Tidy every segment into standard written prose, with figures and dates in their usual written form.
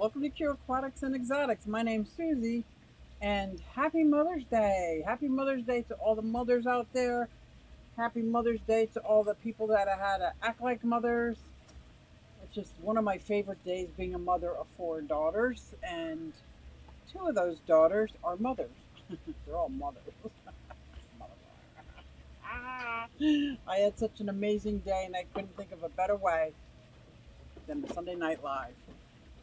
Welcome to Q Aquatics and Exotics. My name's Susie, and happy Mother's Day. Happy Mother's Day to all the mothers out there. Happy Mother's Day to all the people that have had to act like mothers. It's just one of my favorite days being a mother of four daughters, and two of those daughters are mothers. They're all mothers. I had such an amazing day, and I couldn't think of a better way than Sunday Night Live.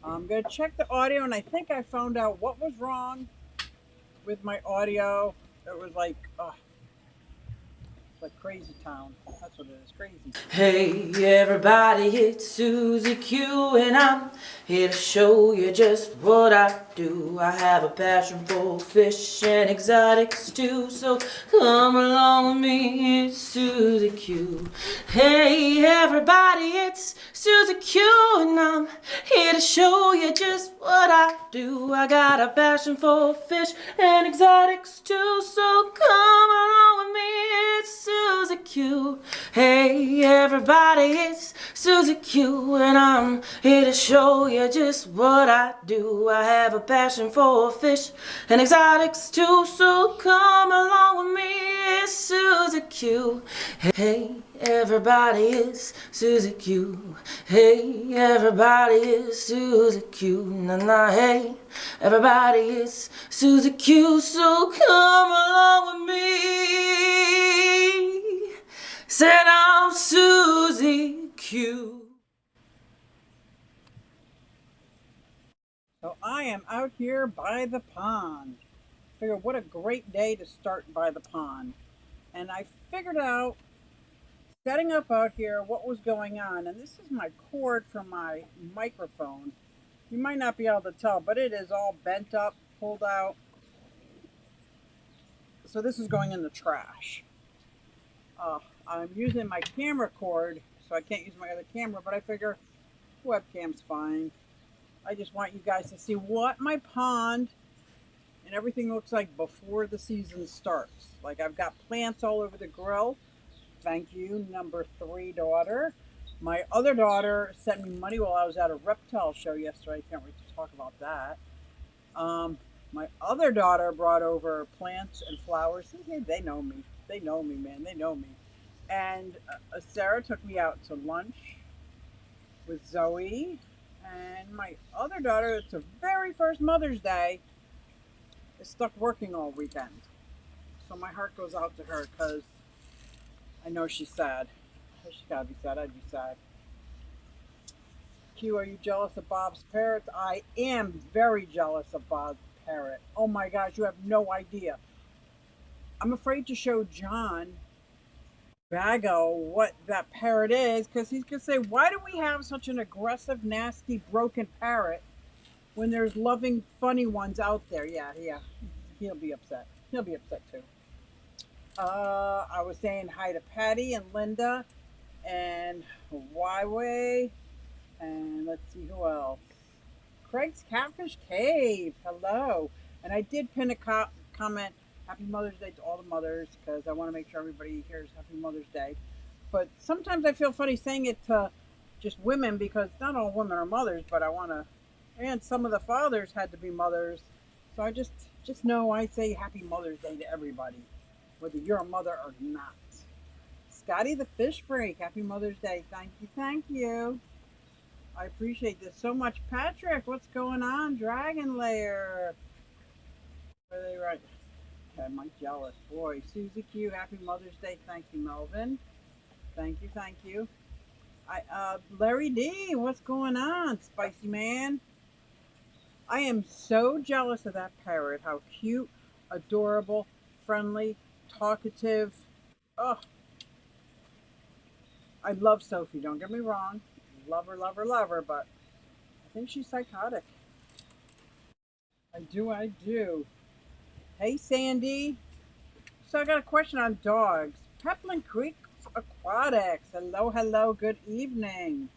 I'm going to check the audio, and I think I found out what was wrong with my audio. It was like crazy town. That's what it is, crazy. Hey everybody, it's Susie Q and I'm here to show you just what I do. I have a passion for fish and exotics too, so come along with me, it's Susie Q. Hey everybody, it's Susie Q and I'm here to show you just what I do. I got a passion for fish and exotics too, so come along with me, it's Susie Q. Hey everybody, it's Susie Q and I'm here to show you just what I do. I have a passion for fish and exotics too, so come along with me, it's Susie Q. Hey everybody, it's Susie Q. Hey everybody, it's Susie Q. Nah, hey everybody, it's Susie Q, so come along with me. Said I'm Susie Q. So I am out here by the pond. Figure what a great day to start by the pond. And I figured out, setting up out here, what was going on. And this is my cord for my microphone. You might not be able to tell, but it is all bent up, pulled out. So this is going in the trash. I'm using my camera cord, so I can't use my other camera, but I figure webcam's fine. I just want you guys to see what my pond and everything looks like before the season starts. Like, I've got plants all over the grill. Thank you, number 3 daughter. My other daughter sent me money while I was at a reptile show yesterday. I can't wait to talk about that. My other daughter brought over plants and flowers. They know me. They know me, man. They know me. And Sarah took me out to lunch with Zoe. And my other daughter, it's her very first Mother's Day, is stuck working all weekend. So my heart goes out to her because I know she's sad. She's got to be sad. I'd be sad. Q, are you jealous of Bob's parrots? I am very jealous of Bob's parrot. Oh my gosh, you have no idea. I'm afraid to show John Bago what that parrot is because he's going to say, why do we have such an aggressive, nasty, broken parrot when there's loving, funny ones out there? Yeah. He'll be upset. He'll be upset too. I was saying hi to Patty and Linda and Huawei. And let's see who else. Craig's Catfish Cave. Hello. And I did pin a comment. Happy Mother's Day to all the mothers because I want to make sure everybody hears Happy Mother's Day. But sometimes I feel funny saying it to just women because not all women are mothers, but I want to. And some of the fathers had to be mothers. So I just know I say Happy Mother's Day to everybody, whether you're a mother or not. Scotty the Fish Freak. Happy Mother's Day. Thank you. Thank you. I appreciate this so much. Patrick, what's going on? Dragon Lair. Are they right? Okay, I'm jealous. Boy, Susie Q, happy Mother's Day. Thank you, Melvin. Thank you. Larry D, what's going on? Spicy man. I am so jealous of that parrot. How cute, adorable, friendly, talkative. Oh, I love Sophie, don't get me wrong. Love her, but I think she's psychotic. I do. Hey, Sandy. So I got a question on dogs. Peplin Creek Aquatics. Hello, good evening.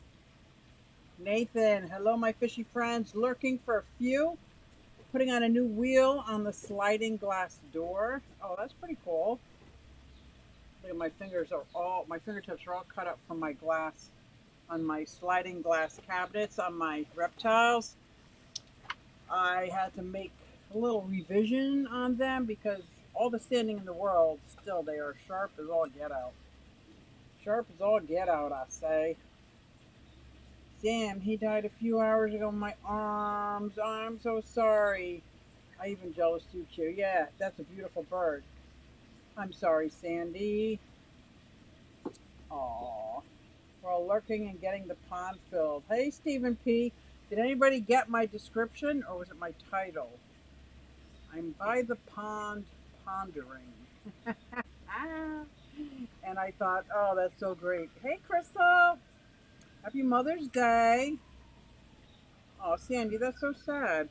Nathan, hello, my fishy friends. Lurking for a few. Putting on a new wheel on the sliding glass door. Oh, that's pretty cool. Look at my fingertips are all cut up from my glass on my sliding glass cabinets on my reptiles. I had to make a little revision on them because all the sanding in the world, still they are sharp as all get out. Sharp as all get out, I say. Sam, he died a few hours ago. My arms. Oh, I'm so sorry. I even jealous too, Q. Yeah, that's a beautiful bird. I'm sorry, Sandy. Aw. We're all lurking and getting the pond filled. Hey, Stephen P. Did anybody get my description or was it my title? I'm by the pond pondering. And I thought, oh, that's so great. Hey, Crystal. Happy Mother's Day. Oh, Sandy, that's so sad.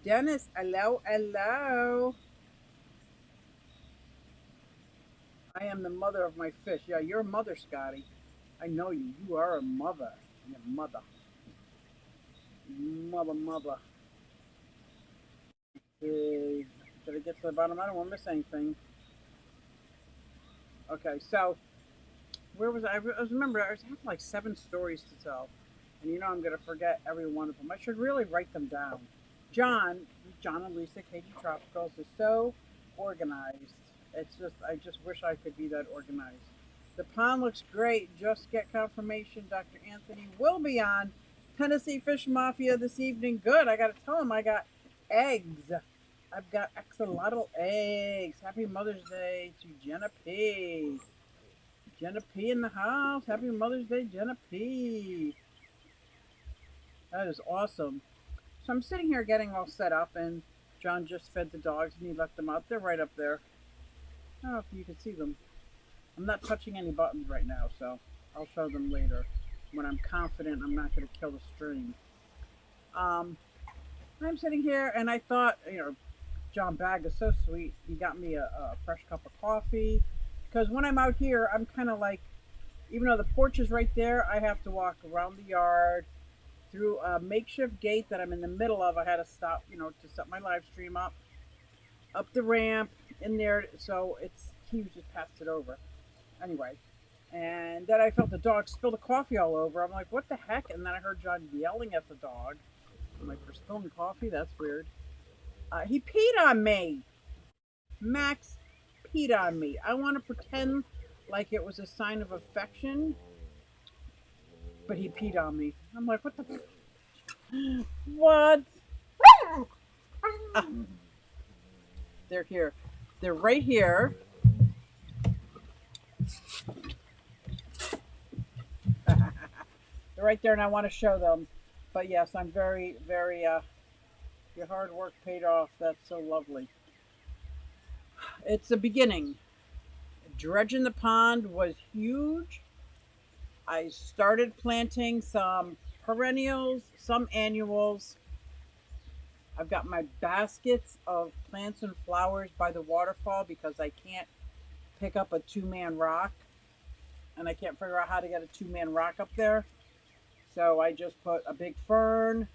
Dennis, hello, hello. I am the mother of my fish. Yeah, you're a mother, Scotty. I know you. You are a mother. You're a mother. Mother, mother. Did I get to the bottom? I don't want to miss anything. Okay, so where was I? Remember, I have like 7 stories to tell. And you know I'm going to forget every one of them. I should really write them down. John, John and Lisa, KG Tropicals is so organized. It's just, I just wish I could be that organized. The pond looks great. Just get confirmation. Dr. Anthony will be on Tennessee Fish Mafia this evening. Good. I got to tell him I got eggs. I've got axolotl eggs. Happy Mother's Day to Jenna P. Jenna P in the house. Happy Mother's Day, Jenna P. That is awesome. So I'm sitting here getting all set up, and John just fed the dogs, and he let them out. They're right up there. I don't know if you can see them. I'm not touching any buttons right now, so I'll show them later when I'm confident I'm not going to kill the stream. I'm sitting here, and I thought, John Bag is so sweet. He got me a fresh cup of coffee. Because when I'm out here, I'm kind of like, even though the porch is right there, I have to walk around the yard through a makeshift gate that I'm in the middle of. I had to stop, to set my live stream up the ramp in there. So he just passed it over. Anyway, and then I felt the dog spill the coffee all over. I'm like, what the heck? And then I heard John yelling at the dog. I'm like, for spilling coffee? That's weird. He peed on me. Max peed on me. I want to pretend like it was a sign of affection, but he peed on me. I'm like, what the? What? Ah, they're here. They're right here. They're right there, and I want to show them. But yes, I'm very, very. Your hard work paid off. That's so lovely. It's the beginning. Dredging the pond was huge. I started planting some perennials, some annuals. I've got my baskets of plants and flowers by the waterfall because I can't pick up a 2-man rock. And I can't figure out how to get a 2-man rock up there. So I just put a big fern,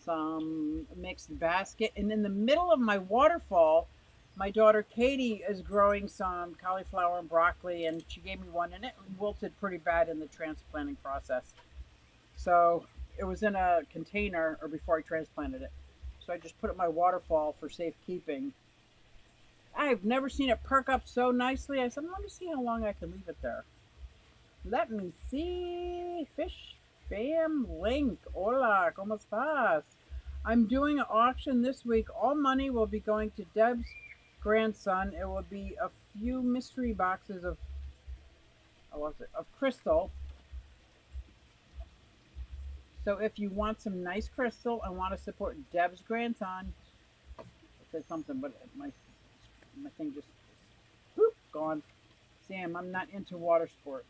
some mixed basket. And in the middle of my waterfall, my daughter Katie is growing some cauliflower and broccoli, and she gave me one, and it wilted pretty bad in the transplanting process. So it was in a container, or before I transplanted it. So I just put it in my waterfall for safekeeping. I've never seen it perk up so nicely. I said, let me see how long I can leave it there. Let me see. Fish fam link. Hola, ¿cómo estás? I'm doing an auction this week. All money will be going to Deb's grandson. It will be a few mystery boxes of crystal. So if you want some nice crystal and want to support Deb's grandson, I said something, but my thing just whoop, gone. Sam, I'm not into water sports.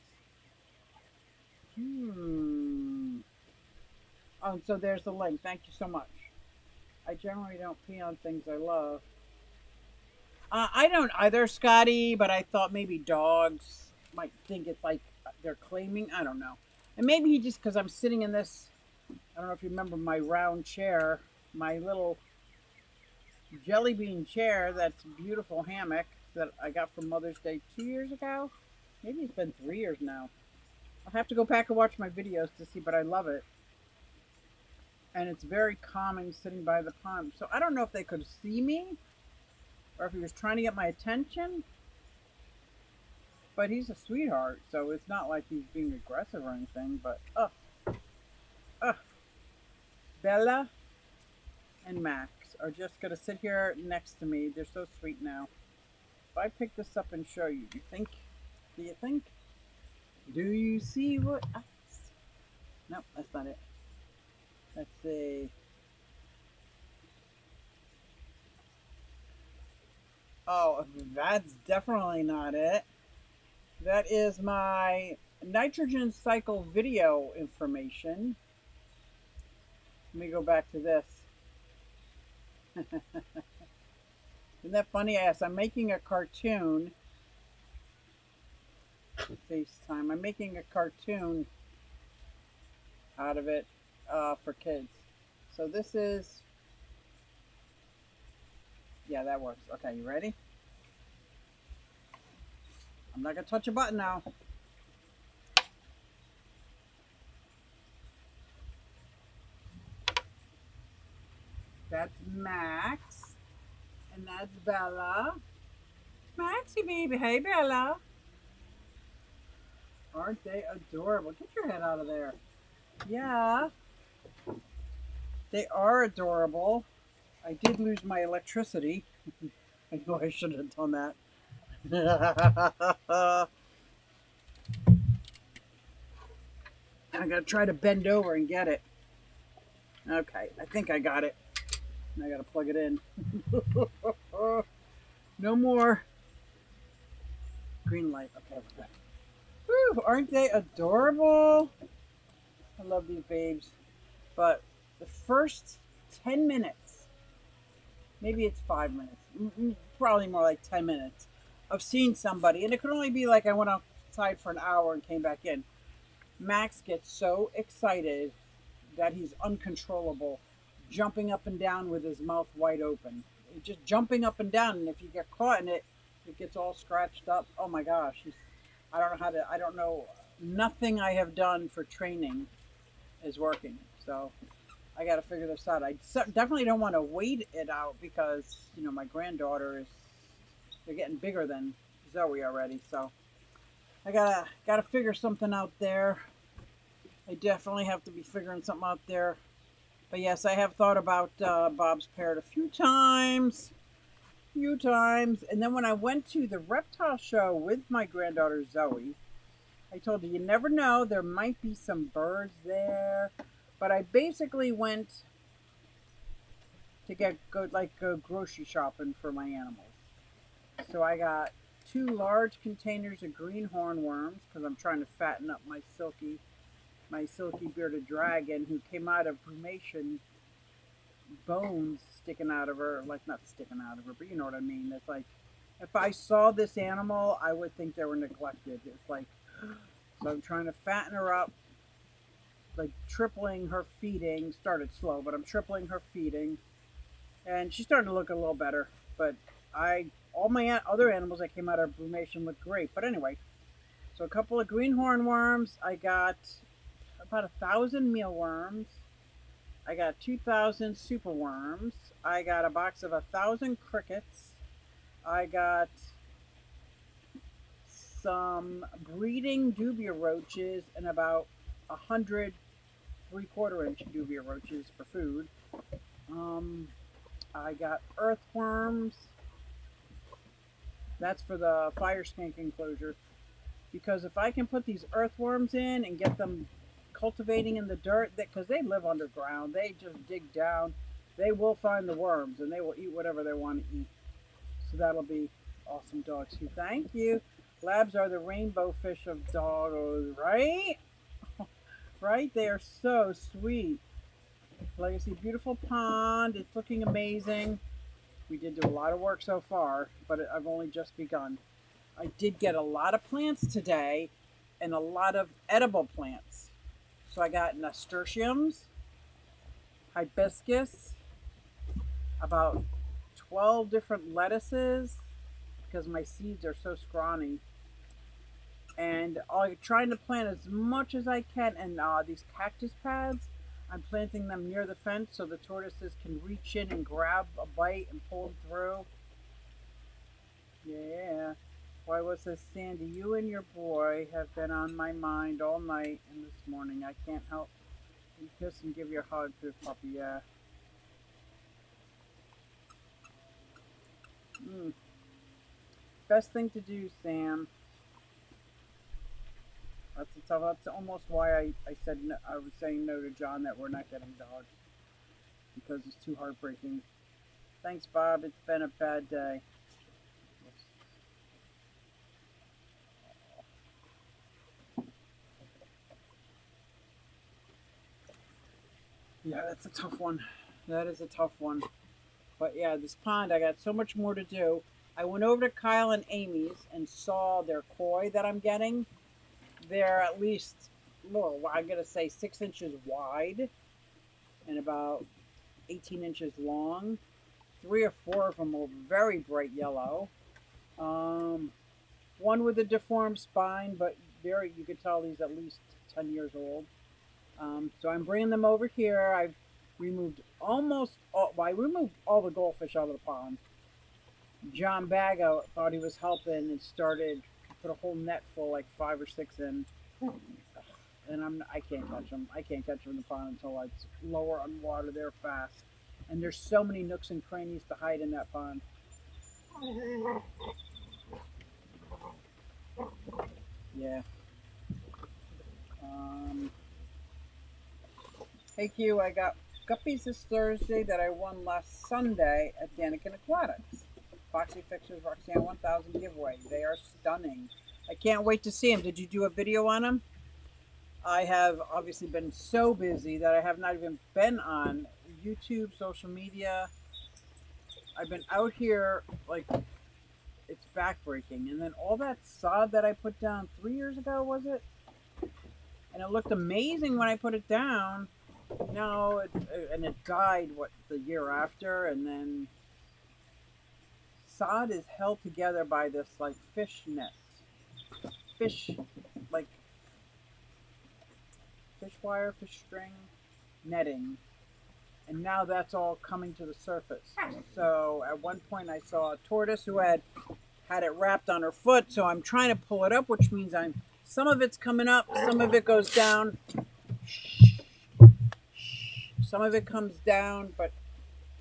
Oh, so there's the link. Thank you so much. I generally don't pee on things I love. I don't either, Scotty, but I thought maybe dogs might think it's like they're claiming. I don't know. And maybe he just, because I'm sitting in this, I don't know if you remember my round chair, my little jelly bean chair, that's beautiful hammock that I got for Mother's Day 2 years ago. Maybe it's been 3 years now. I'll have to go back and watch my videos to see, but I love it. And it's very calming sitting by the pond. So I don't know if they could see me or if he was trying to get my attention, but he's a sweetheart, so it's not like he's being aggressive or anything. But Bella and Max are just gonna sit here next to me. They're so sweet now. If I pick this up and show you, do you think? Do you see what I see? Nope, that's not it. Let's see. Oh, that's definitely not it. That is my nitrogen cycle video information. Let me go back to this. Isn't that funny? Yes, I'm making a cartoon. FaceTime. I'm making a cartoon out of it for kids. So this is, yeah, that works. Okay, you ready? I'm not gonna touch a button now. That's Max, and that's Bella. Maxie baby, hey Bella. Aren't they adorable? Get your head out of there. Yeah, they are adorable. I did lose my electricity. I know I should have done that. I gotta try to bend over and get it. Okay, I think I got it. I gotta plug it in. No more green light. Okay, we're good. Whew, aren't they adorable? I love these babes. But the first 10 minutes, maybe it's 5 minutes, probably more like 10 minutes of seeing somebody, and it could only be like I went outside for an hour and came back in. Max gets so excited that he's uncontrollable, jumping up and down with his mouth wide open. Just jumping up and down, and if you get caught in it, it gets all scratched up. Oh my gosh, I don't know how to. I don't know. Nothing I have done for training is working. So I got to figure this out. I definitely don't want to wait it out because my granddaughter is. They're getting bigger than Zoe already. So I gotta figure something out there. I definitely have to be figuring something out there. But yes, I have thought about Bob's Parrot a few times. And then when I went to the reptile show with my granddaughter Zoe, I told her, you never know, there might be some birds there. But I basically went to go grocery shopping for my animals. So I got 2 large containers of green hornworms because I'm trying to fatten up my silky bearded dragon who came out of brumation, bones sticking out of her, like not sticking out of her, but you know what I mean. It's like if I saw this animal, I would think they were neglected. It's like, so I'm trying to fatten her up, like tripling her feeding. Started slow, but I'm tripling her feeding, and she's starting to look a little better. But all my other animals that came out of brumation look great. But anyway, so a couple of green hornworms. I got about 1,000 mealworms. I got 2,000 superworms. I got a box of 1,000 crickets. I got some breeding dubia roaches and about 100 3/4 inch dubia roaches for food. I got earthworms. That's for the fire skink enclosure. Because if I can put these earthworms in and get them cultivating in the dirt, because they live underground, they just dig down, they will find the worms and they will eat whatever they want to eat. So that'll be awesome, dogs. Thank you. Labs are the rainbow fish of doggos, right? Right? They are so sweet. Legacy, beautiful pond. It's looking amazing. We did do a lot of work so far, but I've only just begun. I did get a lot of plants today and a lot of edible plants. So I got nasturtiums, hibiscus, about 12 different lettuces because my seeds are so scrawny. And I'm trying to plant as much as I can. And these cactus pads, I'm planting them near the fence so the tortoises can reach in and grab a bite and pull them through. Yeah. Why was this, Sandy? You and your boy have been on my mind all night and this morning. I can't help you kiss and give you a hug to the puppy. Yeah. Mm. Best thing to do, Sam. That's almost why I said no, I was saying no to John that we're not getting dogs because it's too heartbreaking. Thanks, Bob. It's been a bad day. Yeah, that's a tough one. That is a tough one. But yeah, this pond, I got so much more to do. I went over to Kyle and Amy's and saw their koi that I'm getting. They're at least, well, I'm going to say 6 inches wide and about 18 inches long. 3 or 4 of them are very bright yellow. Um, One with a deformed spine, but very, you could tell he's at least 10 years old. So I'm bringing them over here. I've removed almost all, well, I removed all the goldfish out of the pond. John Bago thought he was helping and started put a whole net full, like 5 or 6 in, and I can't catch them. I can't catch them in the pond until it's lower on water. They're fast, and there's so many nooks and crannies to hide in that pond. Yeah. Um, Hey Q, I got guppies this Thursday that I won last Sunday at Daniken Aquatics. Foxy Fixers Roxanne 1000 giveaway. They are stunning. I can't wait to see them. Did you do a video on them? I have obviously been so busy that I have not even been on YouTube, social media. I've been out here like it's backbreaking. And then all that sod that I put down 3 years ago, was it? And it looked amazing when I put it down. No, and it died the year after, and then sod is held together by this like fish net, fish like fish wire, fish string, netting, and now that's all coming to the surface. So at one point I saw a tortoise who had it wrapped on her foot, so I'm trying to pull it up, which means some of it's coming up, some of it goes down. Some of it comes down, but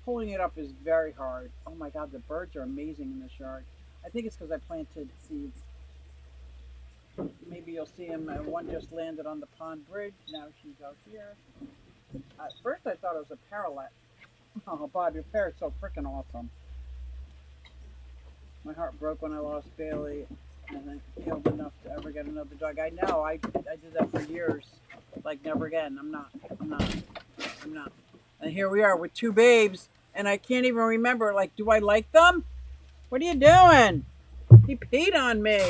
pulling it up is very hard. Oh my god, the birds are amazing in this yard. I think it's because I planted seeds. Maybe you'll see them. One just landed on the pond bridge. Now she's out here. At first I thought it was a parrot. Oh, Bob, your parrot's so freaking awesome. My heart broke when I lost Bailey, and I healed enough to ever get another dog. I know. I did that for years. Like, never again. I'm not. And here we are with 2 babes, and I can't even remember, like, do I like them? What are you doing? He peed on me.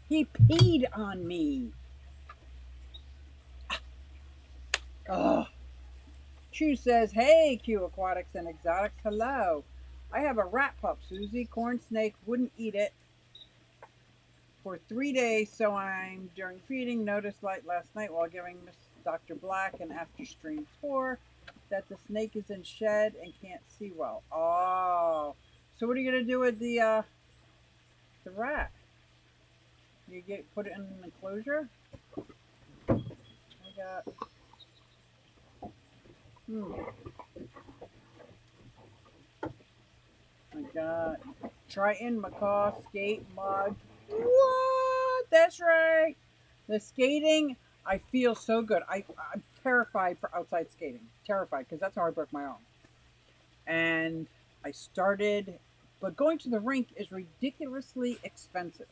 He peed on me. Oh. Chu says, hey, Q Aquatics and Exotics, hello. I have a rat pup, Susie. Corn snake wouldn't eat it for 3 days, so I'm, during feeding, noticed light last night while giving Miss Dr. Black an after stream tour that the snake is in shed and can't see well. Oh, so what are you gonna do with the rat? You put it in an enclosure? I got. I got Triton, macaw, skate, mud. What? That's right. The skating, I feel so good. I'm terrified for outside skating. Terrified, because that's how I broke my arm. And I started, but going to the rink is ridiculously expensive.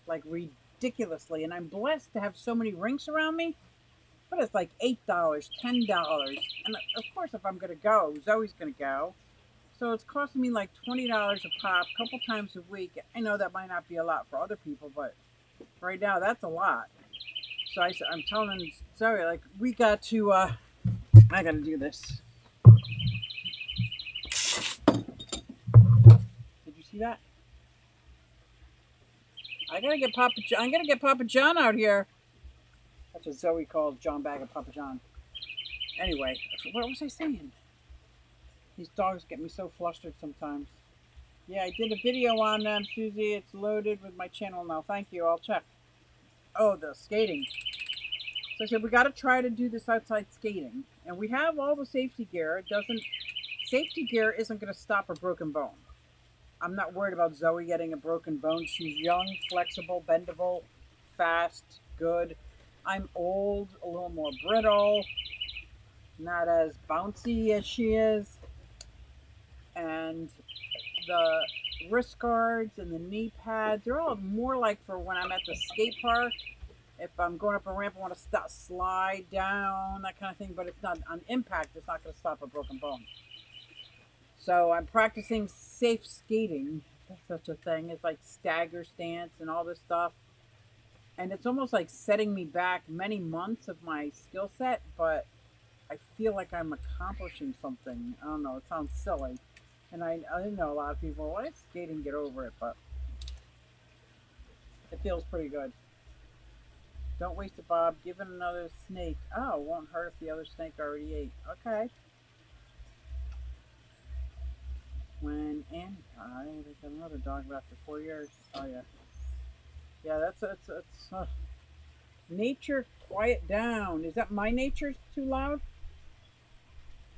Like, ridiculously. And I'm blessed to have so many rinks around me. But it's like $8, $10. And of course, if I'm going to go, Zoe's going to go. So it's costing me like $20 a pop, a couple times a week. I know that might not be a lot for other people, but right now that's a lot. So I'm telling Zoe, like, we got to, I got to do this. Did you see that? I'm gonna get Papa John out here. That's what Zoe calls John Bag of Papa John. Anyway, what was I saying? These dogs get me so flustered sometimes. Yeah, I did a video on them, Susie. It's loaded with my channel now. Thank you. I'll check. Oh, the skating. So I said we got to try to do this outside skating, and we have all the safety gear. It doesn't. Safety gear isn't going to stop a broken bone. I'm not worried about Zoe getting a broken bone. She's young, flexible, bendable, fast, good. I'm old, a little more brittle, not as bouncy as she is, and the wrist guards and the knee pads, they're all more like for when I'm at the skate park. If I'm going up a ramp, I want to stop, slide down, that kind of thing, but it's not on impact, it's not going to stop a broken bone. So I'm practicing safe skating, if that's such a thing. It's like stagger stance and all this stuff. And it's almost like setting me back many months of my skill set, but I feel like I'm accomplishing something. I don't know, it sounds silly. And I know a lot of people, why is skating, get over it, but it feels pretty good. Don't waste it, Bob. Give it another snake. Oh, it won't hurt if the other snake already ate. Okay. When Annie died, I got another dog after 4 years. Oh, yeah. Yeah, that's nature, quiet down. Is that my nature too loud?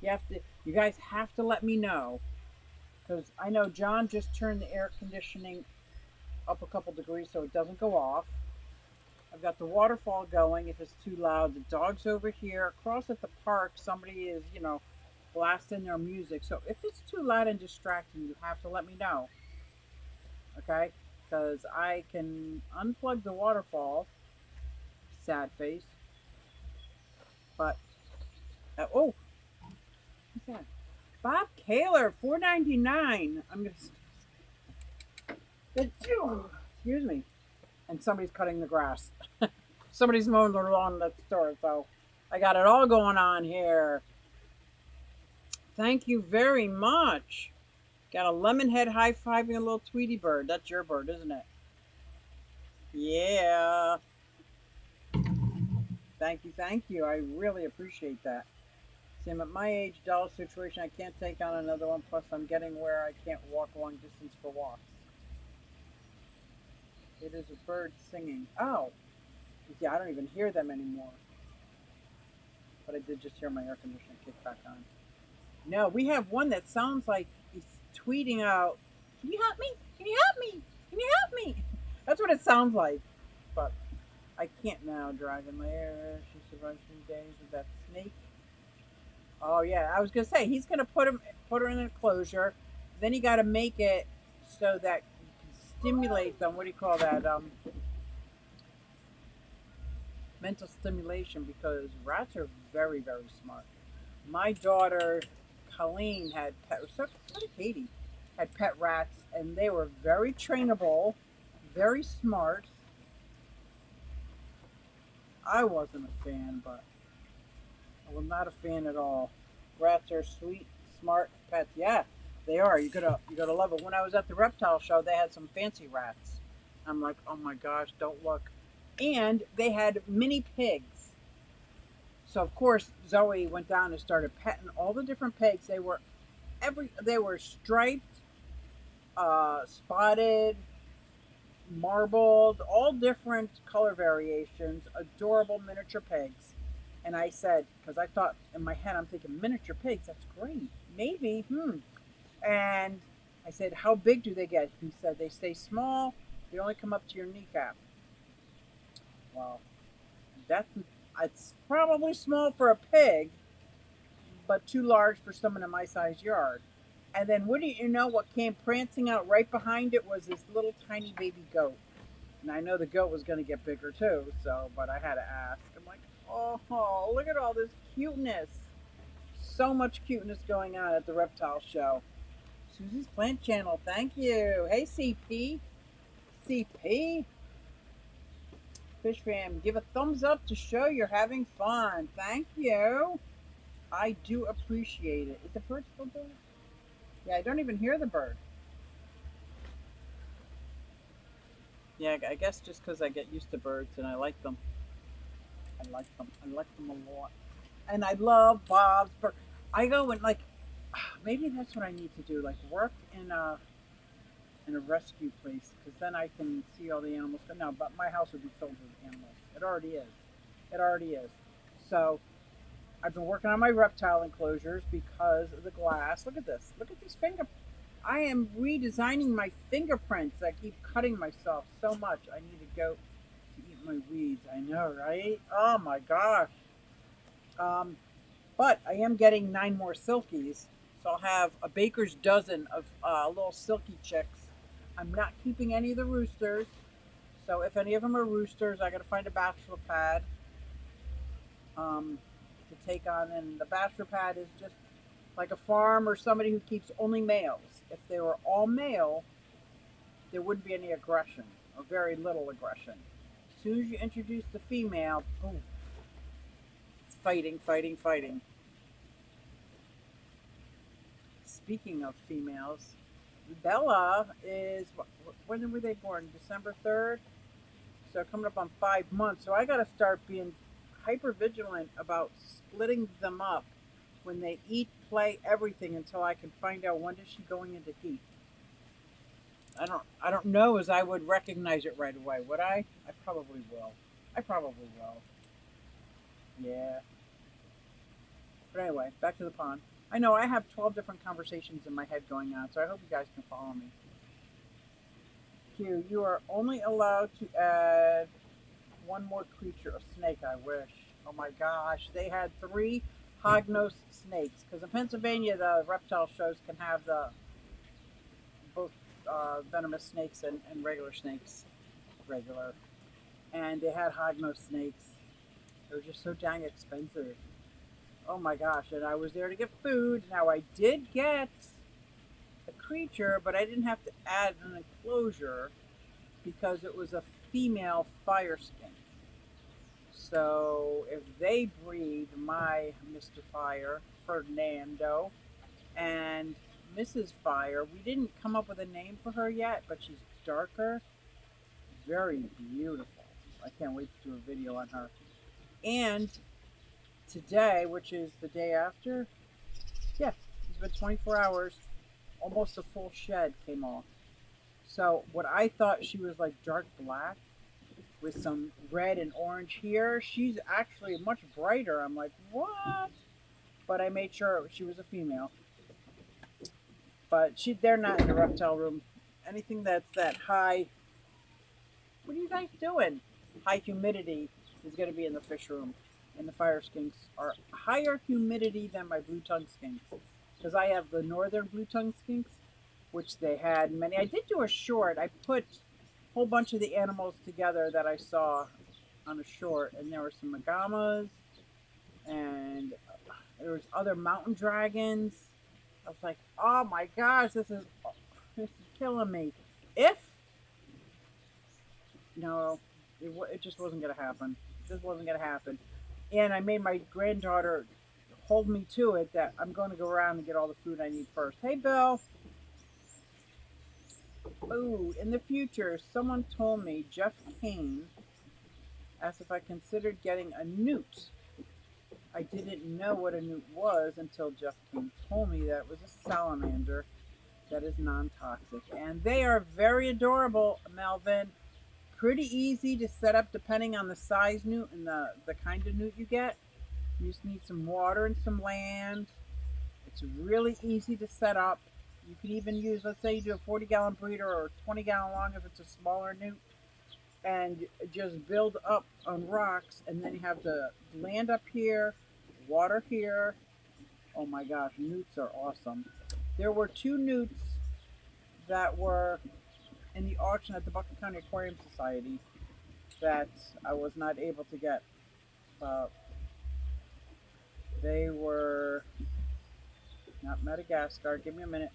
You guys have to let me know. Because I know John just turned the air conditioning up a couple degrees so it doesn't go off. I've got the waterfall going if it's too loud. The dog's over here. Across at the park, somebody is, blasting their music. So if it's too loud and distracting, you have to let me know. Okay? Because I can unplug the waterfall. Sad face. But, oh, what's that? Bob Kaler, $4.99. I'm going to, excuse me. And somebody's cutting the grass. Somebody's mowing the lawn at the store. So I got it all going on here. Thank you very much. Got a lemon head high-fiving a little Tweety bird. That's your bird, isn't it? Yeah. Thank you, thank you. I really appreciate that. See, I'm at my age, dollar situation, I can't take on another one. Plus, I'm getting where I can't walk long distance for walks. It is a bird singing. Oh. Yeah, I don't even hear them anymore. But I did just hear my air conditioner kick back on. No, we have one that sounds like he's tweeting out, "Can you help me? Can you help me? Can you help me?" That's what it sounds like. But I can't now. Dragon lair. She survived 3 days with that snake. Oh yeah, I was gonna say he's gonna put her in an enclosure. Then you got to make it so that you can stimulate them. What do you call that? Mental stimulation, because rats are very, very smart. My daughter, Colleen, had pet. So did Katie. Had pet rats, and they were very trainable, very smart. I wasn't a fan, but I was not a fan at all. Rats are sweet, smart pets. Yeah, they are. You gotta love it. When I was at the reptile show, they had some fancy rats. I'm like, oh my gosh, don't look. And they had mini pigs. So of course Zoe went down and started petting all the different pigs. They were striped, spotted, marbled, all different color variations, adorable miniature pigs. And I said, because I thought in my head, I'm thinking miniature pigs, that's great. Maybe, And I said, how big do they get? He said, they stay small. They only come up to your kneecap. Well, it's probably small for a pig, but too large for someone in my size yard. And then wouldn't you know, what came prancing out right behind it was this little tiny baby goat. And I know the goat was going to get bigger too, but I had to ask. I'm like, oh, look at all this cuteness. So much cuteness going on at the reptile show. Susie's Plant Channel, thank you. Hey, CP. CP. Fish fam, give a thumbs up to show you're having fun. Thank you. I do appreciate it. Is the bird still doing? Yeah, I don't even hear the bird. Yeah, I guess just because I get used to birds and I like them. I like them a lot. And I love Bob's Burger. I go and like, maybe that's what I need to do. Like work in a rescue place because then I can see all the animals. No, but my house would be filled with animals. It already is. It already is. So I've been working on my reptile enclosures because of the glass. Look at this. Look at these finger. I am redesigning my fingerprints. I keep cutting myself so much. I need to go to eat my weeds. I know, right? Oh my gosh. Um, but I am getting 9 more silkies. So I'll have a baker's dozen of little silky chicks. I'm not keeping any of the roosters. So if any of them are roosters, I got to find a bachelor pad to take on. And the bachelor pad is just like a farm or somebody who keeps only males. If they were all male, there wouldn't be any aggression or very little aggression. As soon as you introduce the female, boom, it's fighting, fighting, fighting. Speaking of females, Bella is, when were they born? December 3rd? So coming up on 5 months. So I got to start being hyper vigilant about splitting them up when they eat, play, everything until I can find out when is she going into heat. I don't know as I would recognize it right away, would I? I probably will. I probably will. Yeah. But anyway, back to the pond. I know I have 12 different conversations in my head going on, so I hope you guys can follow me. Q, you are only allowed to add one more creature, a snake, I wish. Oh my gosh, they had 3 hognose snakes, because in Pennsylvania the reptile shows can have the both venomous snakes and regular snakes, regular. And they had hognose snakes. They were just so dang expensive. Oh my gosh, and I was there to get food. Now I did get a creature, but I didn't have to add an enclosure because it was a female fire skink. So if they breed, my Mr. Fire, Ferdinando, and Mrs. Fire, we didn't come up with a name for her yet, but she's darker, very beautiful. I can't wait to do a video on her. And today, which is the day after, yeah, it's been 24 hours, almost a full shed came off. So what I thought she was like dark black with some red and orange here, she's actually much brighter. I'm like, what? But I made sure she was a female. But they're not in the reptile room. Anything that's that high, what are you guys doing? High humidity is going to be in the fish room. And the fire skinks are higher humidity than my blue tongue skinks. Because I have the northern blue tongue skinks, which they had many. I did do a short. I put a whole bunch of the animals together that I saw on a short. And there were some agamas and there was other mountain dragons. I was like, oh my gosh, this is killing me. If no, it just wasn't gonna happen. It just wasn't gonna happen. And I made my granddaughter hold me to it that I'm going to go around and get all the food I need first. Hey, Bill. Oh, in the future, someone told me Jeff Kane asked if I considered getting a newt. I didn't know what a newt was until Jeff Kane told me that it was a salamander that is non-toxic. And they are very adorable, Melvin. Pretty easy to set up depending on the size newt and the kind of newt you get. You just need some water and some land. It's really easy to set up. You can even use, let's say you do a 40-gallon breeder or 20-gallon long if it's a smaller newt, and just build up on rocks, and then you have the land up here, water here. Oh my gosh, newts are awesome. There were 2 newts that were in the auction at the Bucks County Aquarium Society that I was not able to get. They were not Madagascar. Give me a minute.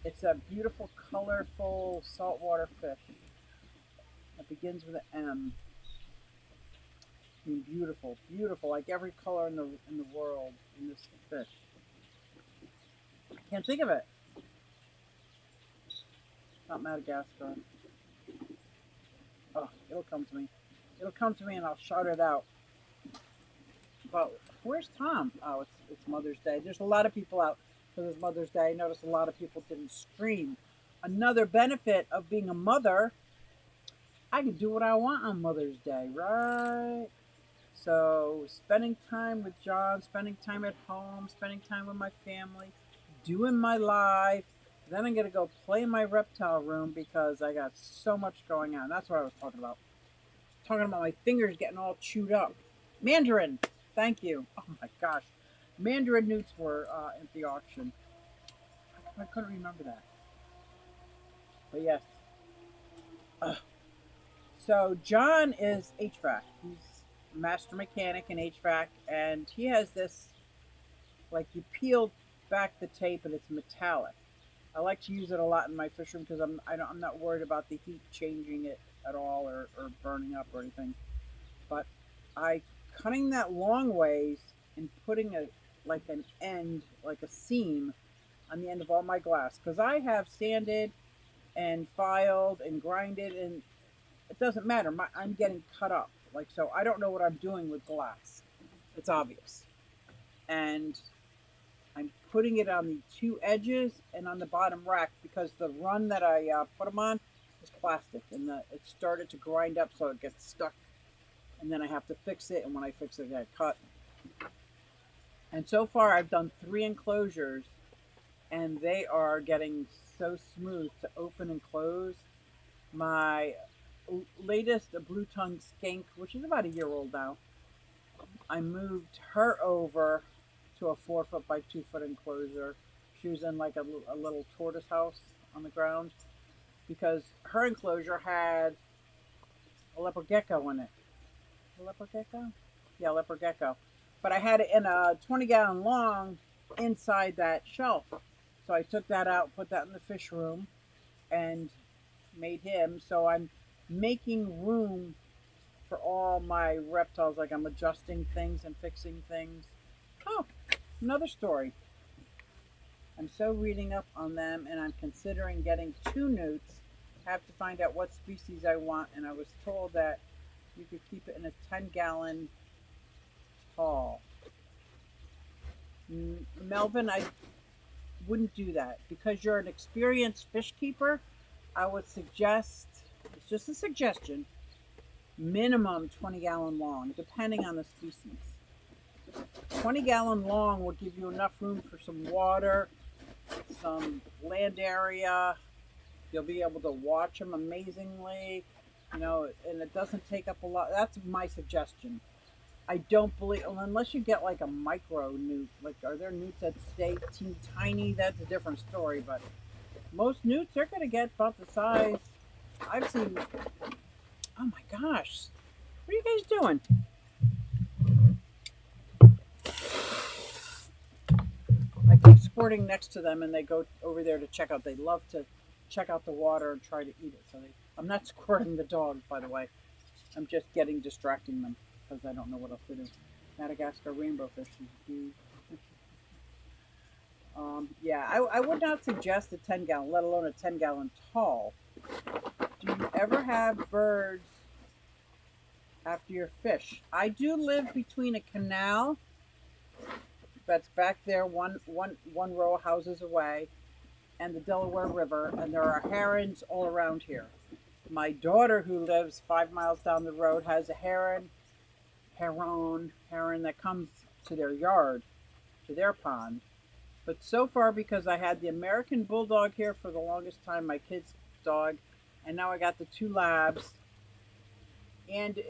It's a beautiful, colorful saltwater fish. It begins with an M. I mean, beautiful, beautiful, like every color in the world in this fish. I can't think of it. Not Madagascar. Oh, it'll come to me. It'll come to me, and I'll shout it out. But Where's Tom? Oh, it's Mother's Day. There's a lot of people out because it's Mother's Day. I noticed a lot of people didn't stream. Another benefit of being a mother, I can do what I want on Mother's Day, right? So, spending time with John, spending time at home, spending time with my family, doing my live. Then I'm going to go play in my reptile room because I got so much going on. That's what I was talking about. Talking about my fingers getting all chewed up. Mandarin, thank you. Oh my gosh. Mandarin newts were at the auction. I couldn't remember that. But yes. Ugh. So John is HVAC. He's a master mechanic in HVAC, and he has this, like, you peel back the tape and it's metallic. I like to use it a lot in my fish room because I'm not worried about the heat changing it at all, or burning up or anything. But I cutting that long ways and putting a, like, an end, like a seam on the end of all my glass, because I have sanded and filed and grinded, and it doesn't matter. I'm getting cut up, like, so I don't know what I'm doing with glass. It's obvious, and I'm putting it on the two edges and on the bottom rack because the run that I put them on is plastic, and it started to grind up, so it gets stuck, and then I have to fix it. And when I fix it, I get cut. And so far, I've done 3 enclosures, and they are getting so smooth to open and close. My latest blue tongue skink, which is about a year old now, I moved her over to a 4 foot by 2 foot enclosure. She was in like a little tortoise house on the ground because her enclosure had a leopard gecko in it. A leopard gecko? Yeah, leopard gecko. But I had it in a 20-gallon long inside that shelf. So I took that out, put that in the fish room, and made him. So I'm making room for all my reptiles. Like, I'm adjusting things and fixing things. Oh, another story. I'm so reading up on them, and I'm considering getting 2 newts. I have to find out what species I want, and I was told that you could keep it in a 10-gallon tall. Melvin, I wouldn't do that because you're an experienced fish keeper. I would suggest, it's just a suggestion, minimum 20-gallon long, depending on the species. 20-gallon long will give you enough room for some water, some land area. You'll be able to watch them amazingly, and it doesn't take up a lot. That's my suggestion. I don't believe, unless you get like a micro newt, like, are there newts that stay teeny tiny? That's a different story, but most newts are going to get about the size I've seen. Oh my gosh, what are you guys doing? I keep squirting next to them, and they go over there to check out. They love to check out the water and try to eat it. I'm not squirting the dog, by the way. I'm just distracting them because I don't know what else to do. Madagascar rainbow fish is huge. Yeah, I would not suggest a 10-gallon, let alone a 10-gallon tall. Do you ever have birds after your fish? I do live between a canal that's back there, one row of houses away, and the Delaware River, and there are herons all around here. My daughter, who lives 5 miles down the road, has a heron that comes to their yard, to their pond. But so far, because I had the American Bulldog here for the longest time, my kid's dog, and now I got the 2 labs, and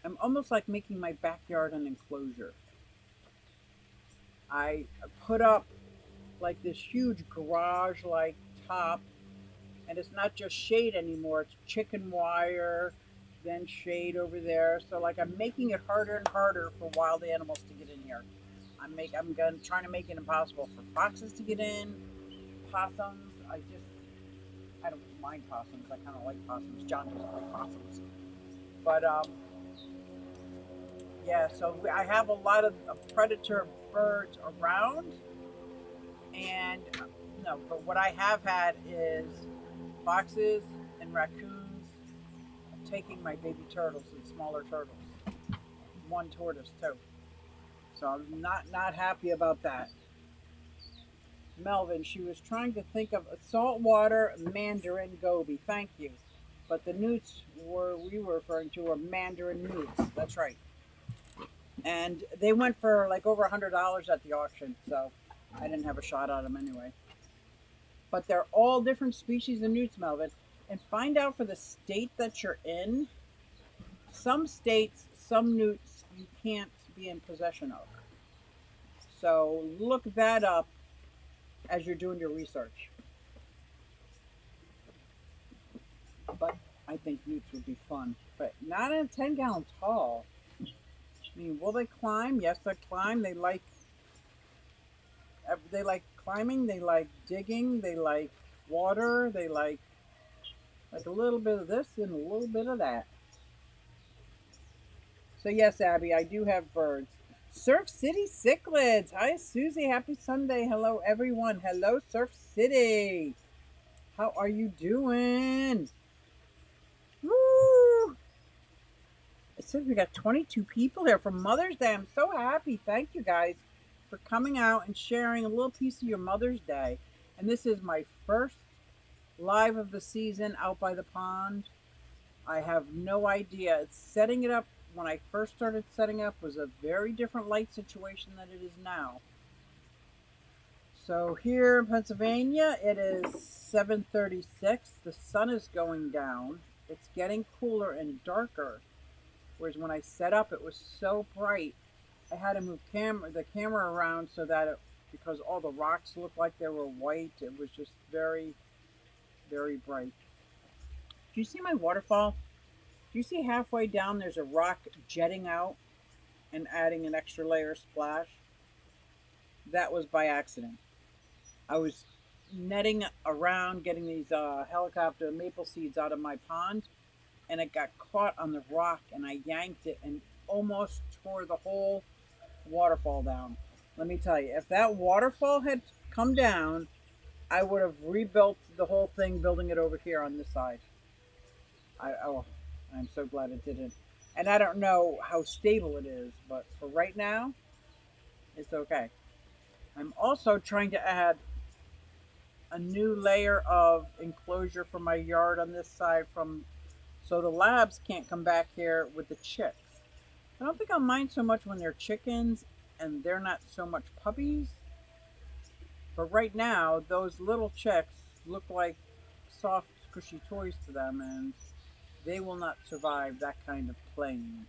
I'm almost like making my backyard an enclosure. I put up like this huge garage like top, and it's not just shade anymore, it's chicken wire, then shade over there. So, like, I'm making it harder and harder for wild animals to get in here. Trying to make it impossible for foxes to get in, possums. I don't mind possums. I kind of like possums. John doesn't like possums, but yeah. So I have a lot of predator birds around, and no. But what I have had is foxes and raccoons, taking my baby turtles and smaller turtles. One tortoise too. So I'm not happy about that. Melvin, she was trying to think of a saltwater mandarin goby. Thank you. But the newts we were referring to were mandarin newts. That's right. And they went for like over $100 at the auction. So I didn't have a shot at them anyway. But they're all different species of newts, Melvin. And find out for the state that you're in. Some states, some newts you can't be in possession of. So look that up as you're doing your research. But I think newts would be fun. But not in a 10-gallon tall. I mean, will they climb? Yes, they climb. They like climbing. They like digging. They like water. They like a little bit of this and a little bit of that. So yes, Abby, I do have birds. Surf City Cichlids. Hi, Susie. Happy Sunday. Hello, everyone. Hello, Surf City. How are you doing? Woo! It says we got 22 people here for Mother's Day. I'm so happy. Thank you guys for coming out and sharing a little piece of your Mother's Day. And this is my first live of the season out by the pond. I have no idea. It's setting it up. When I first started setting up was a very different light situation than it is now. So here in Pennsylvania, it is 7:36. The sun is going down. It's getting cooler and darker. Whereas when I set up, it was so bright. I had to move the camera around so that because all the rocks looked like they were white, it was just very, very bright. Do you see my waterfall? Do you see halfway down there's a rock jetting out and adding an extra layer of splash? That was by accident. I was netting around getting these helicopter maple seeds out of my pond, and it got caught on the rock, and I yanked it and almost tore the whole waterfall down. Let me tell you, if that waterfall had come down, I would have rebuilt the whole thing, building it over here on this side. I'm so glad it didn't. And I don't know how stable it is, but for right now, it's okay. I'm also trying to add a new layer of enclosure for my yard on this side so the labs can't come back here with the chicks. I don't think I'll mind so much when they're chickens and they're not so much puppies. But right now, those little chicks look like soft, squishy toys to them, and they will not survive that kind of playing.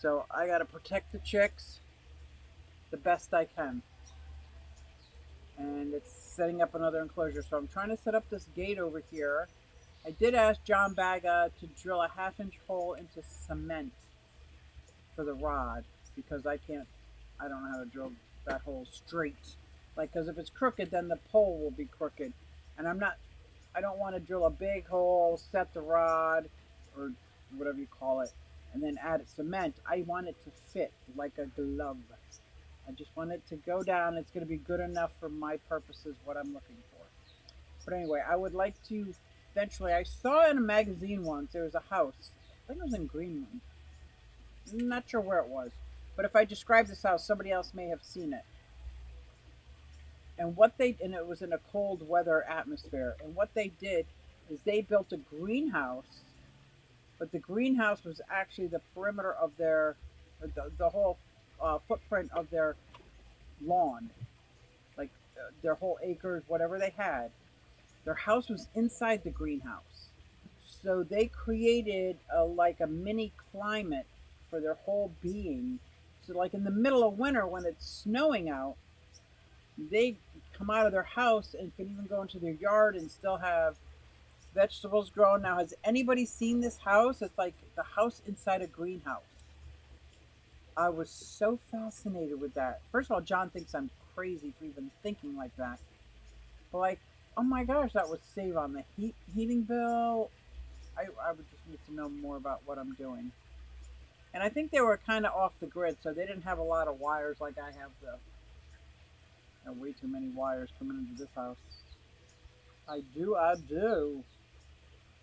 So I got to protect the chicks the best I can. And it's setting up another enclosure. So I'm trying to set up this gate over here. I did ask John Baga to drill a 1/2-inch hole into cement for the rod because I don't know how to drill that hole straight. Like, because if it's crooked, then the pole will be crooked. And I don't want to drill a big hole, set the rod, or whatever you call it, and then add cement. I want it to fit like a glove. I just want it to go down. It's going to be good enough for my purposes, what I'm looking for. But anyway, I would like to eventually, I saw in a magazine once, there was a house. I think it was in Greenland. I'm not sure where it was. But if I describe this house, somebody else may have seen it. And it was in a cold weather atmosphere. And what they did is they built a greenhouse, but the greenhouse was actually the perimeter of the whole footprint of their lawn, like their whole acres, whatever they had. Their house was inside the greenhouse. So they created like a mini climate for their whole being. So like in the middle of winter when it's snowing out, they come out of their house and can even go into their yard and still have vegetables growing. Now, has anybody seen this house? It's like the house inside a greenhouse. I was so fascinated with that. First of all, John thinks I'm crazy for even thinking like that. But like, oh my gosh, that would save on the heating bill. I would just need to know more about what I'm doing. And I think they were kind of off the grid, so they didn't have a lot of wires like I have though. Way too many wires coming into this house. I do.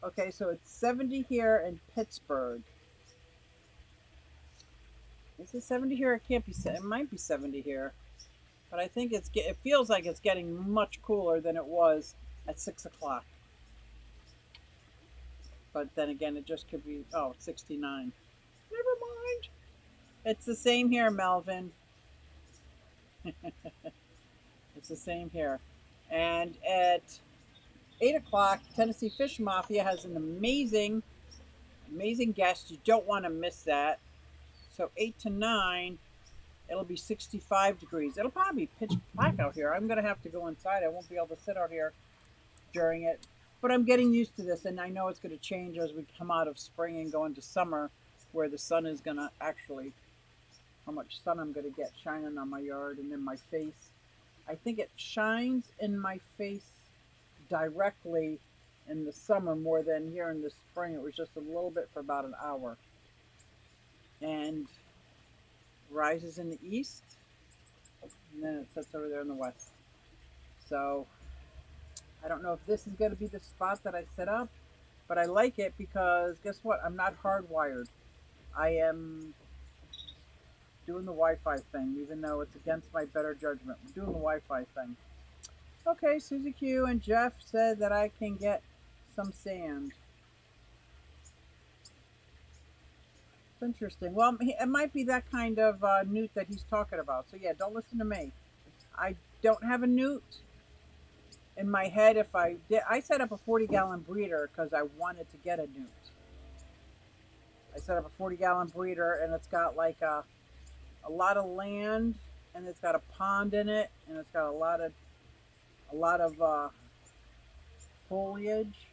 Okay, so it's 70 here in Pittsburgh. Is it 70 here? It can't be. It might be 70 here, but I think it feels like it's getting much cooler than it was at 6 o'clock. But then again, it just could be. Oh, it's 69. Never mind. It's the same here, Melvin. It's the same here. And at 8 o'clock, Tennessee Fish Mafia has an amazing guest. You don't want to miss that. So 8 to 9, it'll be 65 degrees. It'll probably be pitch black out here. I'm gonna have to go inside. I won't be able to sit out here during it. But I'm getting used to this, and I know it's going to change as we come out of spring and go into summer, where the sun is going to actually, how much sun I'm going to get shining on my yard and in my face. I think it shines in my face directly in the summer more than here in the spring. It was just a little bit for about an hour. And rises in the east, and then it sets over there in the west. So I don't know if this is going to be the spot that I set up, but I like it because guess what? I'm not hardwired. I am doing the Wi-Fi thing, even though it's against my better judgment. I'm doing the Wi-Fi thing. Okay, Susie Q and Jeff said that I can get some sand. It's interesting. Well, it might be that kind of newt that he's talking about. So yeah, don't listen to me. I don't have a newt in my head. If I did, I set up a 40-gallon breeder because I wanted to get a newt. I set up a 40-gallon breeder, and it's got like a lot of land, and it's got a pond in it, and it's got a lot of foliage.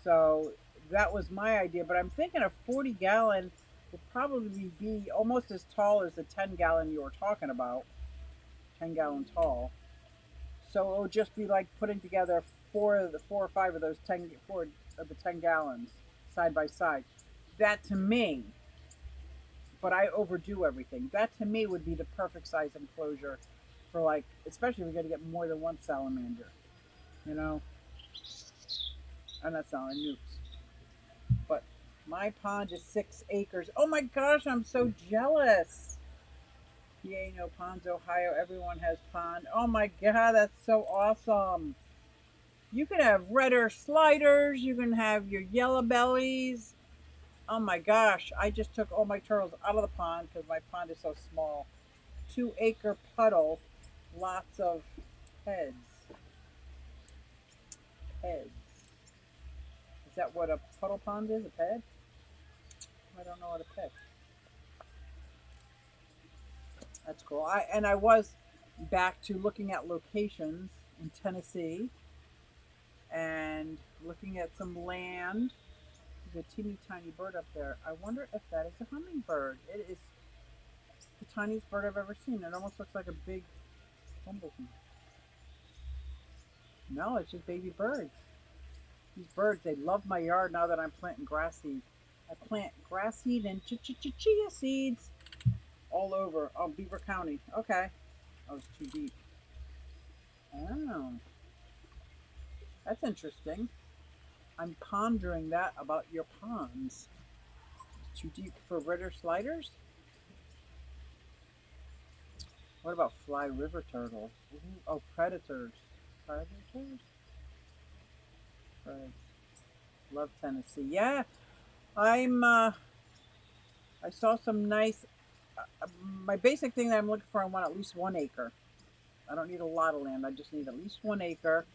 So that was my idea. But I'm thinking a 40-gallon would probably be almost as tall as the 10-gallon you were talking about. 10-gallon tall. So it would just be like putting together four or five of those 10 gallons side by side. That to me, but I overdo everything. That to me would be the perfect size enclosure for, like, especially if we're going to get more than one salamander. You know, I'm not selling nukes, but my pond is 6 acres. Oh my gosh, I'm so jealous. Yay, no ponds, Ohio. Everyone has pond. Oh my god, that's so awesome. You can have redder sliders. You can have your yellow bellies. Oh my gosh, I just took all my turtles out of the pond because my pond is so small. 2 acre puddle, lots of heads. Heads. Is that what a puddle pond is? A ped? I don't know what a ped. That's cool. I was back to looking at locations in Tennessee and looking at some land. There's a teeny tiny bird up there. I wonder if that is a hummingbird. It is the tiniest bird I've ever seen. It almost looks like a big bumblebee. No, it's just baby birds. These birds, they love my yard now that I'm planting grass seed. I plant grass seed and chia seeds all over. Oh, Beaver County. Okay. That was too deep. Oh, that's interesting. I'm pondering that about your ponds. Too deep for redder sliders? What about fly river turtles? Ooh, oh, predators. Predators? Right. Love Tennessee. Yeah, I saw some nice. My basic thing that I'm looking for, I want at least 1 acre. I don't need a lot of land. I just need at least 1 acre.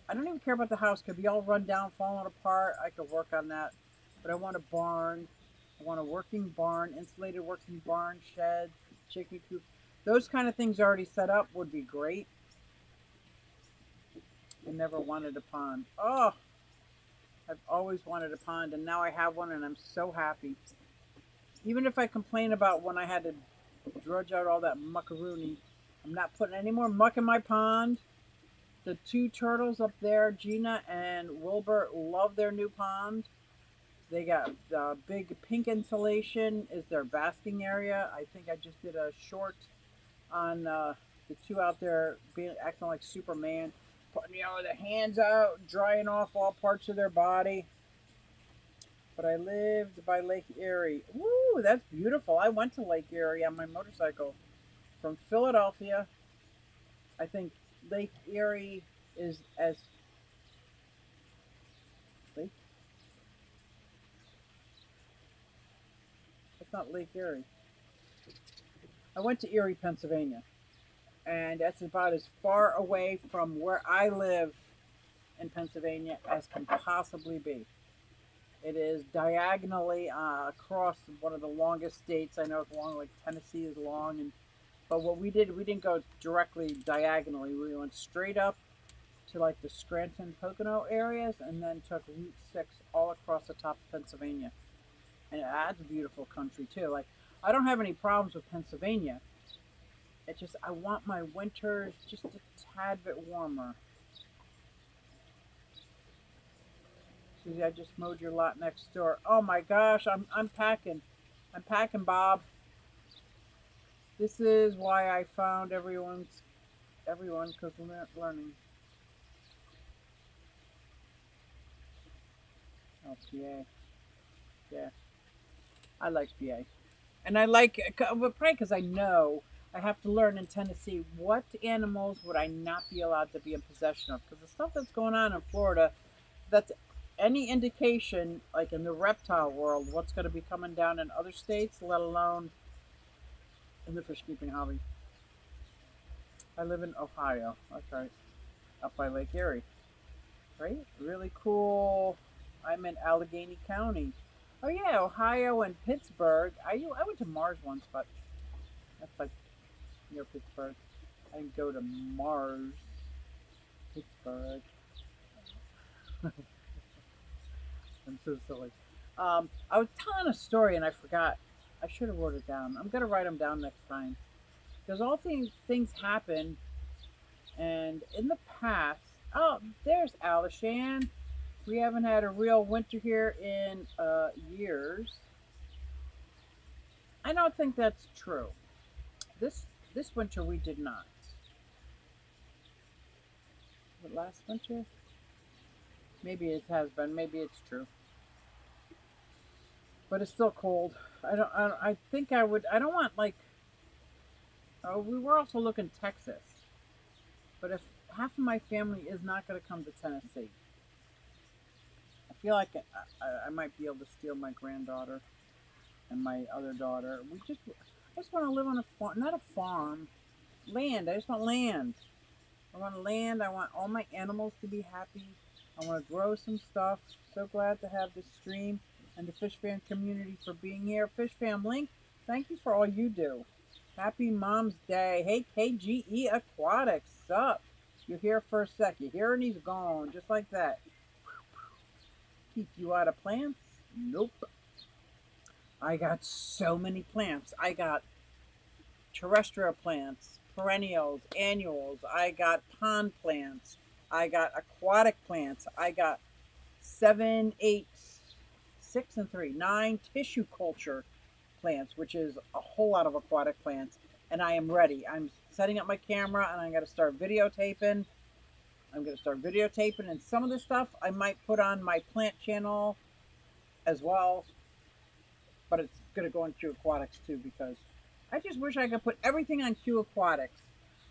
I don't even care about the house. Could be all run down, falling apart. I could work on that. But I want a barn. I want a working barn, insulated working barn, sheds, chicken coop. Those kind of things already set up would be great. I never wanted a pond. Oh, I've always wanted a pond, and now I have one, and I'm so happy. Even if I complain about when I had to drudge out all that muckaroony, I'm not putting any more muck in my pond. The two turtles up there, Gina and Wilbur, love their new pond. They got the big pink insulation is their basking area. I think I just did a short on the two out there being acting like Superman. putting, the hands out, drying off all parts of their body. But I lived by Lake Erie. Woo, that's beautiful. I went to Lake Erie on my motorcycle from Philadelphia. I think Lake Erie is as Lake. It's not Lake Erie. I went to Erie, Pennsylvania, and that's about as far away from where I live in Pennsylvania as can possibly be. It is diagonally across one of the longest states. I know it's long, like Tennessee is long, and but what we did, we didn't go directly diagonally. We went straight up to like the Scranton Pocono areas, and then took Route 6 all across the top of Pennsylvania. And that's a beautiful country too. Like I don't have any problems with Pennsylvania. It's just I want my winters just a tad bit warmer. Susie, I just mowed your lot next door. Oh my gosh, I'm packing. I'm packing, Bob. This is why I found everyone because we're learning. Oh, PA. Yeah, I like PA. And I like, but probably because I know I have to learn in Tennessee what animals would I not be allowed to be in possession of. Because the stuff that's going on in Florida, that's any indication, like in the reptile world, what's going to be coming down in other states, let alone in the fish keeping hobby. I live in Ohio. That's right, up by Lake Erie. Right? Really cool. I'm in Allegheny County. Oh yeah, Ohio and Pittsburgh. I went to Mars once, but that's like near Pittsburgh. I didn't go to Mars, Pittsburgh. I'm so silly. I was telling a story and I forgot. I should have wrote it down. I'm gonna write them down next time because all things happen. And in the past, oh, there's Alishan. We haven't had a real winter here in years. I don't think that's true. This winter we did not. But last winter, maybe it has been. Maybe it's true. But it's still cold. I think I would. I don't want like. Oh, we were also looking Texas. But if half of my family is not going to come to Tennessee, I feel like I might be able to steal my granddaughter and my other daughter. I just want to live on a farm, not a farm, land. I just want land. I want land. I want all my animals to be happy. I want to grow some stuff. So glad to have this stream and the Fish Fam community for being here. Fish Fam Link, thank you for all you do. Happy Mom's Day. Hey, KGE Aquatics, sup? You're here for a sec. You're here and he's gone, just like that. Keep you out of plants? Nope. I got so many plants. I got terrestrial plants, perennials, annuals. I got pond plants. I got aquatic plants. I got 7, 8, 6, and 3, 9 tissue culture plants, which is a whole lot of aquatic plants. And I am ready. I'm setting up my camera and I'm going to start videotaping. And some of the stuff I might put on my plant channel as well. But it's going to go on Q Aquatics too because I just wish I could put everything on Q Aquatics.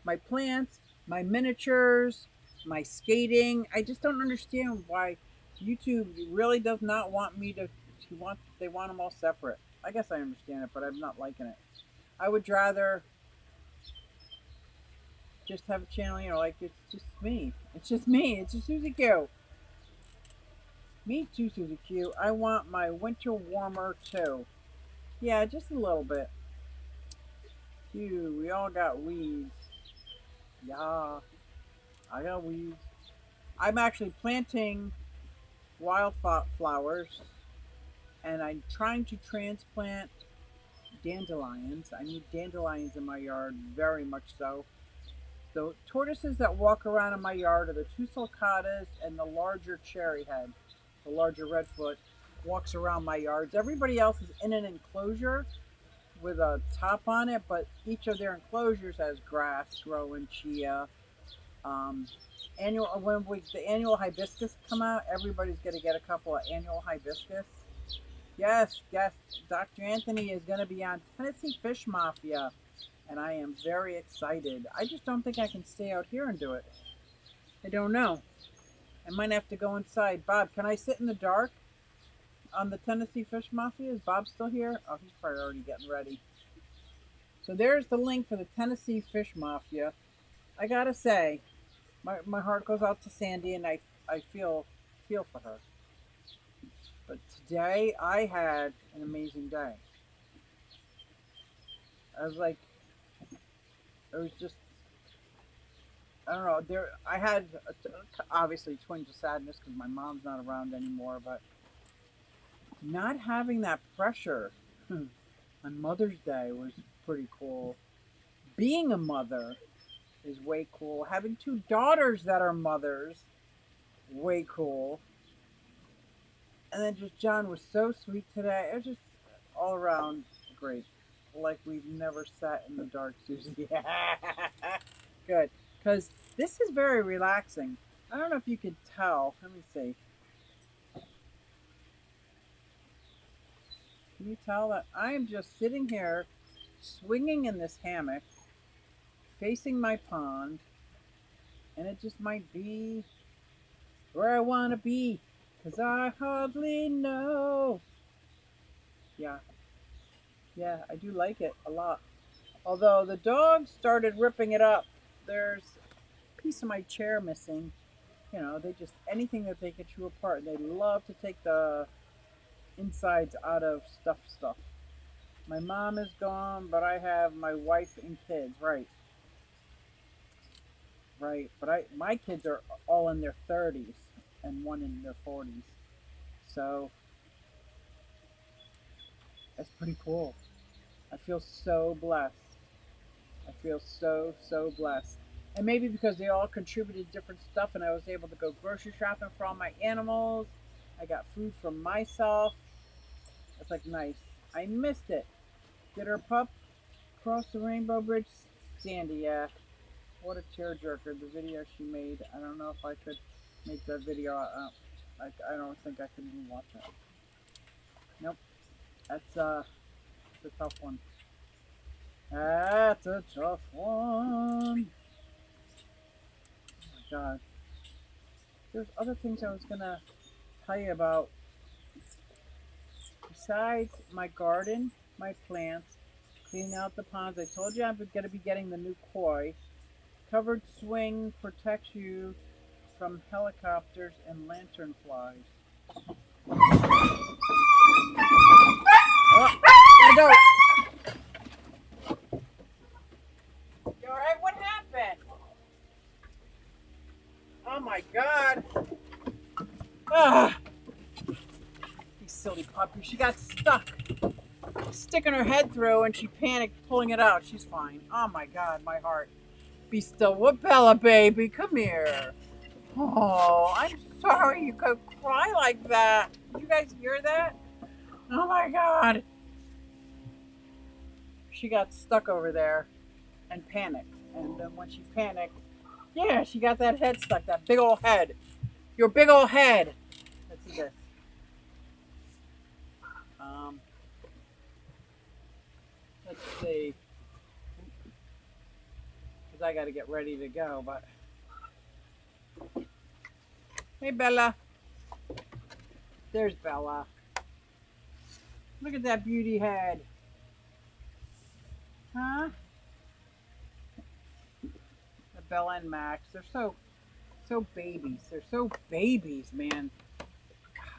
My plants, my miniatures, my skating. I just don't understand why YouTube really does not want me to they want them all separate. I guess I understand it, but I'm not liking it. I would rather just have a channel, like it's just me. It's just me. It's just Susie Q. Me too, Susie Q. I want my winter warmer too. Yeah, just a little bit. Phew, we all got weeds. Yeah, I got weeds. I'm actually planting wildflowers and I'm trying to transplant dandelions. I need dandelions in my yard, very much so. The tortoises that walk around in my yard are the two sulcatas and the larger cherry head, the larger redfoot, walks around my yards. Everybody else is in an enclosure with a top on it, but each of their enclosures has grass growing, chia, Um, annual when the annual hibiscus come out, everybody's going to get a couple of annual hibiscus. Yes, yes, Dr. Anthony is going to be on Tennessee Fish Mafia, and I am very excited. I just don't think I can stay out here and do it. I don't know. I might have to go inside. Bob, can I sit in the dark on the Tennessee Fish Mafia? Is Bob still here? Oh, he's probably already getting ready. So there's the link for the Tennessee Fish Mafia. I gotta say, my heart goes out to Sandy, and I feel for her. But today I had an amazing day. I was like, it was just, I don't know. There, I had obviously twinge of sadness because my mom's not around anymore, but not having that pressure on Mother's Day was pretty cool. Being a mother is way cool. Having two daughters that are mothers, way cool. And then just John was so sweet today. It was just all around great. Like we've never sat in the dark, Susie. Good. Because this is very relaxing. I don't know if you could tell. Let me see. Can you tell that I am just sitting here swinging in this hammock facing my pond, and it just might be where I want to be because I hardly know. Yeah, yeah, I do like it a lot. Although the dogs started ripping it up. There's a piece of my chair missing. You know, they just anything that they can chew apart. They love to take the insides out of stuff. My mom is gone, but I have my wife and kids. Right, right. But my kids are all in their 30s and one in their 40s. So that's pretty cool. I feel so blessed. I feel so blessed. And maybe because they all contributed different stuff and I was able to go grocery shopping for all my animals. I got food for myself. It's like nice. I missed it. Did her pup cross the rainbow bridge? Sandy, yeah. What a tearjerker. The video she made. I don't know if I could make that video. I don't think I could even watch it. Nope. That's a tough one. That's a tough one. Oh my god. There's other things I was gonna tell you about. Besides my garden, my plants, cleaning out the ponds. I told you I'm going to be getting the new koi. Covered swing protects you from helicopters and lantern flies. Oh, gotta go. You alright? What happened? Oh my god. Ah, you silly puppy. She got stuck. Sticking her head through and she panicked pulling it out. She's fine. Oh my god, my heart. Be still. What, Bella, baby? Come here. Oh, I'm sorry you could cry like that. Did you guys hear that? Oh my god. She got stuck over there and panicked. And then when she panicked, yeah, she got that head stuck. That big old head. Your big old head. Let's see this. Um, let's see. Because I got to get ready to go, but. Hey, Bella. There's Bella. Look at that beauty head. Huh? The Bella and Max. They're so babies. They're so babies, man.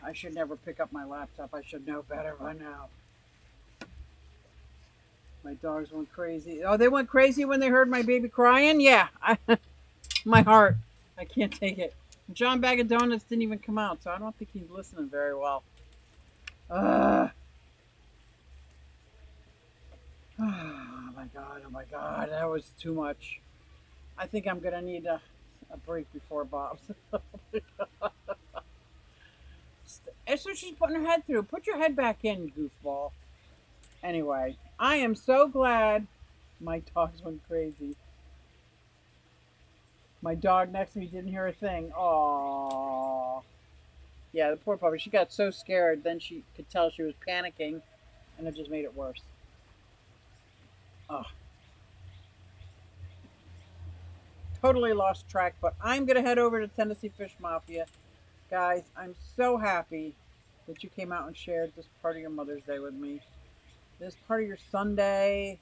I should never pick up my laptop. I should know better by now. My dogs went crazy. Oh, they went crazy when they heard my baby crying? Yeah. My heart. I can't take it. John Bag of Donuts didn't even come out, so I don't think he's listening very well. Oh my god, oh my god, that was too much. I think I'm gonna need a break before Bob's. That's what she's putting her head through. Put your head back in, goofball. Anyway, I am so glad my dogs went crazy. My dog next to me didn't hear a thing. Aww. Yeah, the poor puppy. She got so scared, then she could tell she was panicking, and it just made it worse. Oh, totally lost track, but I'm going to head over to Tennessee Fish Mafia. Guys, I'm so happy that you came out and shared this part of your Mother's Day with me. This part of your Sunday.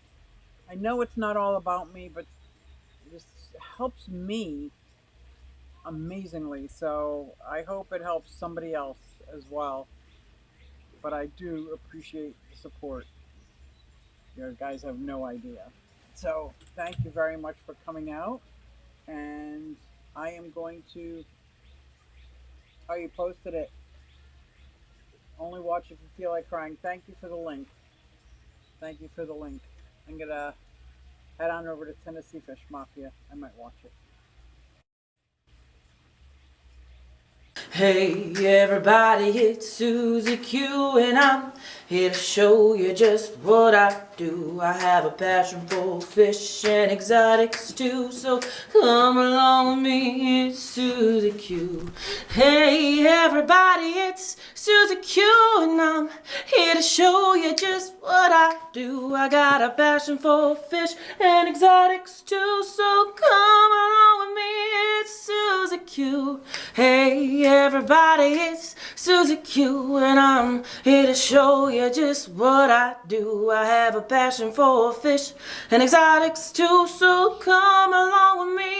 I know it's not all about me, but this helps me amazingly. So I hope it helps somebody else as well. But I do appreciate the support. You guys have no idea. So thank you very much for coming out. And I am going to. Oh, you posted it. Only watch if you feel like crying. Thank you for the link. Thank you for the link. I'm gonna head on over to Tennessee Fish Mafia. I might watch it. Hey everybody, it's Susie Q and I'm here to show you just what I do. I have a passion for fish and exotics too, so come along with me, it's Susie Q. Hey everybody, it's Susie Q and I'm here to show you just what I do. I got a passion for fish and exotics too, so come along with me, it's Susie Q. Hey everybody, it's Susie Q and I'm here to show you just what I do. I have a passion for fish and exotics too, so come along with me,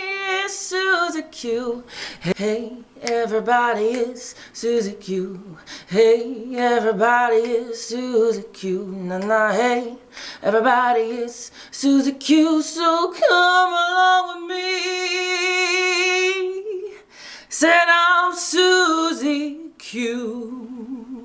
it's Susie Q. Hey everybody, it's Susie Q. Hey everybody, it's Susie Q. Nah, hey everybody, it's Susie Q, so come along with me. Said I'm Susie Q.